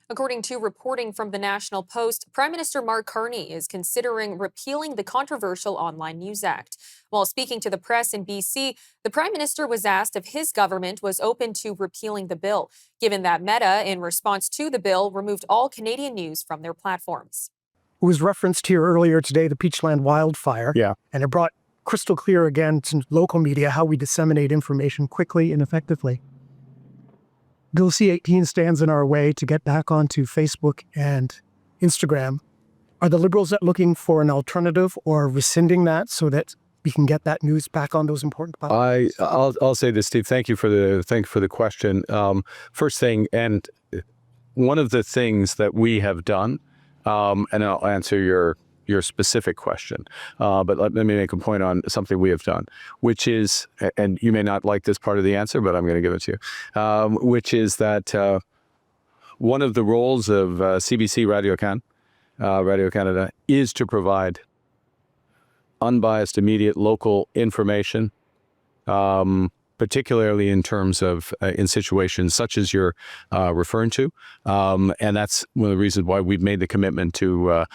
According to reporting from the National Post, Prime Minister Mark Carney is considering repealing the controversial Online News Act. While speaking to the press in BC, the Prime Minister was asked if his government was open to repealing the bill, given that Meta, in response to the bill, removed all Canadian news from their platforms. It was referenced here earlier today, the Peachland wildfire. Yeah. And it brought crystal clear again to local media how we disseminate information quickly and effectively. Bill C-18 stands in our way to get back onto Facebook and Instagram. Are the Liberals looking for an alternative or rescinding that so that we can get that news back on those important platforms? I'll say this, Steve. Thank you for the question. First thing, and one of the things that we have done, and I'll answer your specific question, but let me make a point on something we have done, which is, and you may not like this part of the answer, but I'm going to give it to you, which is that one of the roles of CBC Radio Canada, is to provide unbiased, immediate, local information, particularly in terms of in situations such as you're referring to, and that's one of the reasons why we've made the commitment to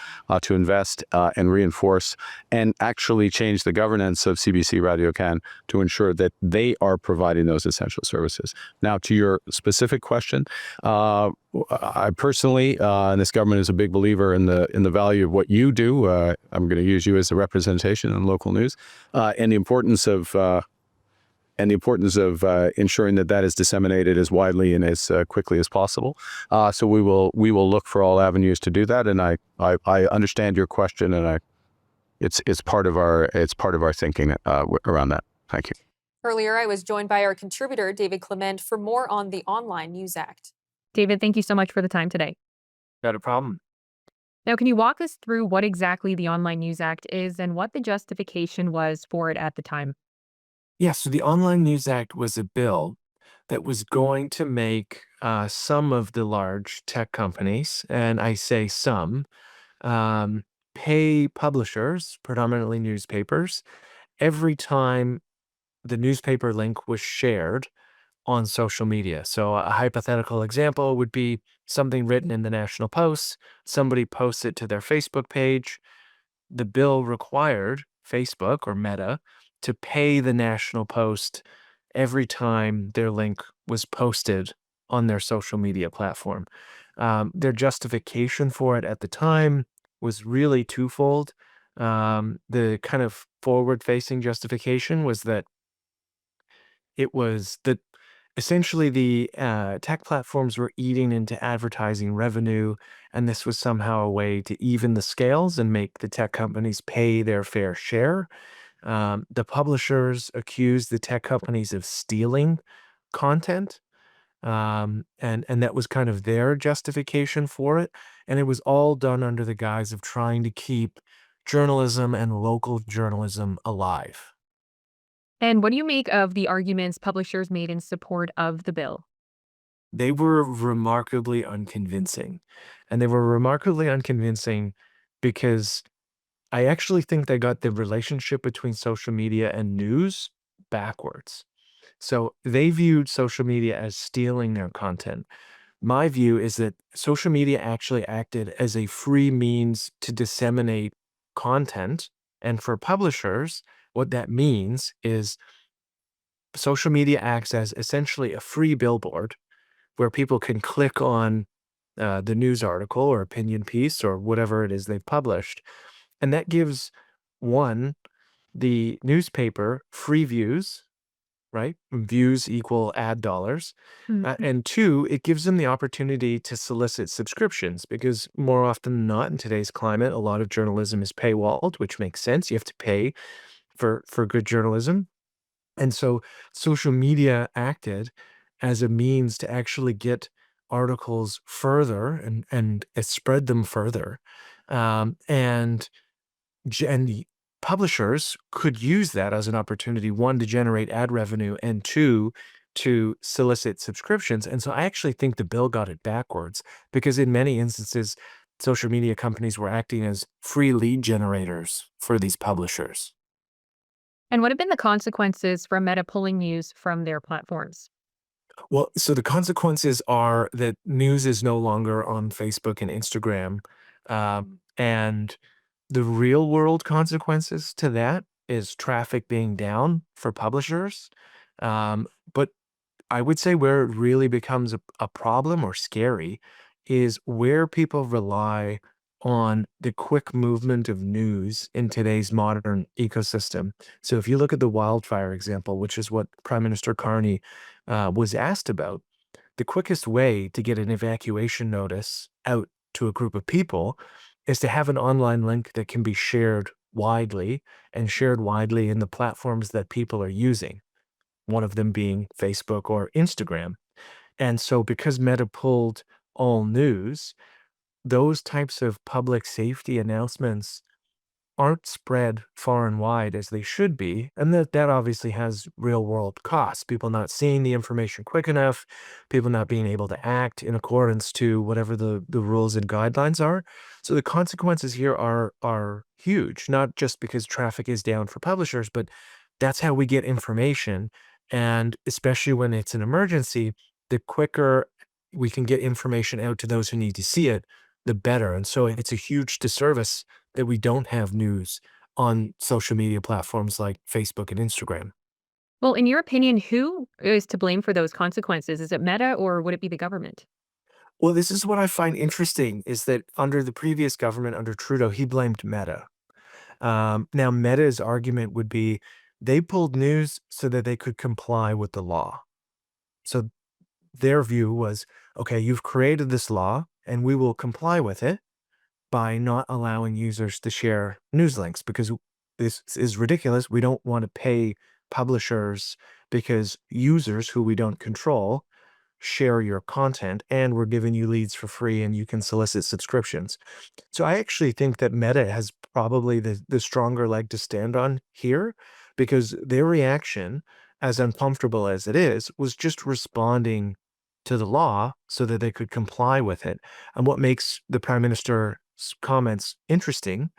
invest and reinforce and actually change the governance of CBC Radio Can to ensure that they are providing those essential services. Now, to your specific question, I personally, and this government is a big believer in the value of what you do. I'm going to use you as a representation in local news, and the importance of ensuring that is disseminated as widely and as quickly as possible. So we will look for all avenues to do that. And I understand your question, and it's part of our thinking around that. Thank you. Earlier, I was joined by our contributor, David Clement, for more on the Online News Act. David, thank you so much for the time today. Not a problem. Now, can you walk us through what exactly the Online News Act is and what the justification was for it at the time? Yeah, so the Online News Act was a bill that was going to make some of the large tech companies, and I say some, pay publishers, predominantly newspapers, every time the newspaper link was shared on social media. So a hypothetical example would be something written in the National Post, somebody posts it to their Facebook page. The bill required Facebook or Meta to pay the National Post every time their link was posted on their social media platform. Their justification for it at the time was really twofold. The kind of forward-facing justification was that it was that essentially the tech platforms were eating into advertising revenue, and this was somehow a way to even the scales and make the tech companies pay their fair share. The publishers accused the tech companies of stealing content, and that was kind of their justification for it. And it was all done under the guise of trying to keep journalism and local journalism alive. And what do you make of the arguments publishers made in support of the bill? They were remarkably unconvincing. And they were remarkably unconvincing because I actually think they got the relationship between social media and news backwards. So they viewed social media as stealing their content. My view is that social media actually acted as a free means to disseminate content. And for publishers, what that means is social media acts as essentially a free billboard where people can click on the news article or opinion piece or whatever it is they've published. And that gives, one, the newspaper free views, right? Views equal ad dollars. And two, it gives them the opportunity to solicit subscriptions because more often than not in today's climate, a lot of journalism is paywalled, which makes sense. You have to pay for good journalism. And so social media acted as a means to actually get articles further and spread them further. And the publishers could use that as an opportunity, one, to generate ad revenue, and two, to solicit subscriptions. And so I actually think the bill got it backwards because in many instances, social media companies were acting as free lead generators for these publishers. And what have been the consequences for Meta pulling news from their platforms? Well, so the consequences are that news is no longer on Facebook and Instagram. And the real world consequences to that is traffic being down for publishers. But I would say where it really becomes a problem or scary is where people rely on the quick movement of news in today's modern ecosystem. So if you look at the wildfire example, which is what Prime Minister Carney was asked about, the quickest way to get an evacuation notice out to a group of people is to have an online link that can be shared widely and shared widely in the platforms that people are using, one of them being Facebook or Instagram. And so, because Meta pulled all news, those types of public safety announcements aren't spread far and wide as they should be, and that obviously has real world costs. People not seeing the information quick enough, people not being able to act in accordance to whatever the rules and guidelines are. So the consequences here are huge, not just because traffic is down for publishers, but that's how we get information. And especially when it's an emergency, the quicker we can get information out to those who need to see it, the better. And so it's a huge disservice that we don't have news on social media platforms like Facebook and Instagram. Well, in your opinion, who is to blame for those consequences? Is it Meta or would it be the government? Well, this is what I find interesting is that under the previous government, under Trudeau, he blamed Meta. Now, Meta's argument would be they pulled news so that they could comply with the law. So their view was, okay, you've created this law and we will comply with it by not allowing users to share news links because this is ridiculous. We don't want to pay publishers because users who we don't control share your content and we're giving you leads for free and you can solicit subscriptions. So I actually think that Meta has probably the stronger leg to stand on here because their reaction, as uncomfortable as it is, was just responding to the law so that they could comply with it. And what makes the prime minister's comments interesting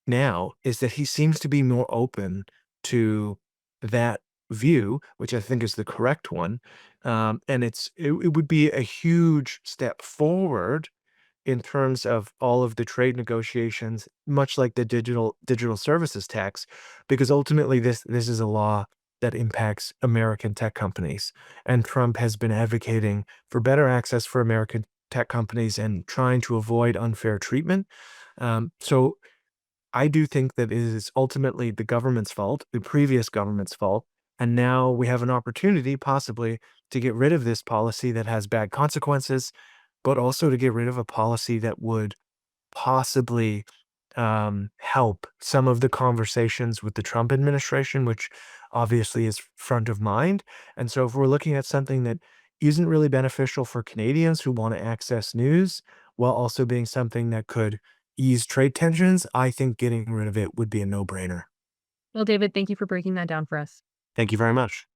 now is that he seems to be more open to that view, which I think is the correct one. And it would be a huge step forward in terms of all of the trade negotiations, much like the digital services tax, because ultimately this is a law that impacts American tech companies. And Trump has been advocating for better access for American tech companies and trying to avoid unfair treatment. So I do think that it is ultimately the government's fault, the previous government's fault. And now we have an opportunity, possibly, to get rid of this policy that has bad consequences, but also to get rid of a policy that would possibly help some of the conversations with the Trump administration, which obviously is front of mind. And so, if we're looking at something that isn't really beneficial for Canadians who want to access news, while also being something that could ease trade tensions, I think getting rid of it would be a no brainer. Well, David, thank you for breaking that down for us. Thank you very much.